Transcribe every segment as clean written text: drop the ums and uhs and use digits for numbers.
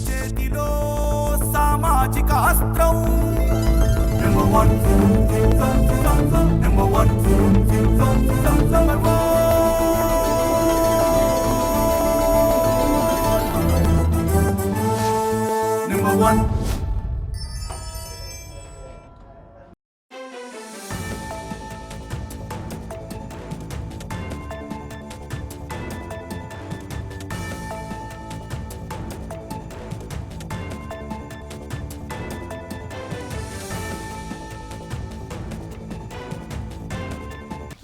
చేతిలో సామాజిక అస్త్రం number one number one number one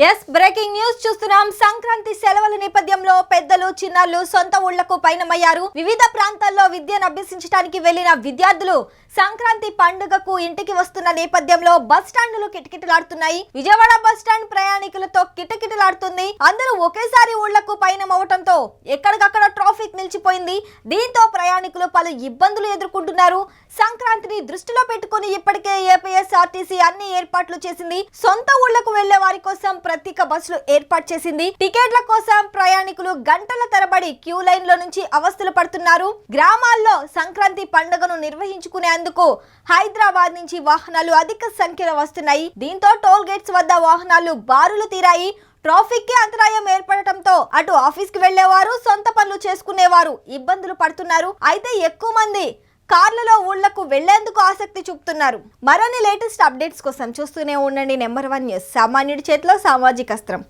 S breaking news చూస్తున్నాం. సంక్రాంతి సెలవుల నేపథ్యంలో పెద్దలు చిన్నారులు సొంత ఊళ్లకు పయనమయ్యారు. వివిధ ప్రాంతాల్లో విద్యను అభ్యసించడానికి వెళ్లిన విద్యార్థులు సంక్రాంతి పండుగకు ఇంటికి వస్తున్న నేపథ్యంలో బస్ స్టాండ్లు కిటకిటలాడుతున్నాయి. విజయవాడ బస్ స్టాండ్ ప్రయాణికులతో కిటకిటలాడుతుంది. అందరూ ఒకేసారి ఊళ్లకు పయనమవటంతో ఎక్కడికక్కడ ట్రాఫిక్ నిలిచిపోయింది. దీంతో ప్రయాణికులు పలు ఇబ్బందులు ఎదుర్కొంటున్నారు. సంక్రాంతిని దృష్టిలో పెట్టుకుని ఇప్పటికే ఏపీఎస్ఆర్టీసీ అన్ని ఏర్పాట్లు చేసింది. సొంత ఊళ్లకు వెళ్లే వారి కోసం ప్రత్యేక బస్సులు ఏర్పాటు చేసింది. టికెట్ల కోసం ప్రయాణికులు గంటల తరబడి క్యూ లైన్ లో నుంచి అవస్థలు పడుతున్నారు. గ్రామాల్లో సంక్రాంతి పండుగను నిర్వహించుకునేందుకు హైదరాబాద్ నుంచి వాహనాలు అధిక సంఖ్యలో వస్తున్నాయి. దీంతో టోల్ గేట్స్ వద్ద వాహనాలు బారులు తీరాయి. ట్రాఫిక్ కి అంతరాయం ఏర్పడటంతో అటు ఆఫీస్ కి వెళ్లేవారు, సొంత పనులు చేసుకునేవారు ఇబ్బందులు పడుతున్నారు. అయితే ఎక్కువ మంది కార్లలో ఊళ్లకు వెళ్లేందుకు ఆసక్తి చూపుతున్నారు. మరిన్ని లేటెస్ట్ అప్డేట్స్ కోసం చూస్తూనే ఉండండి నెంబర్ 1 న్యూస్. సామాన్యుడి చేతిలో సామాజిక అస్త్రం.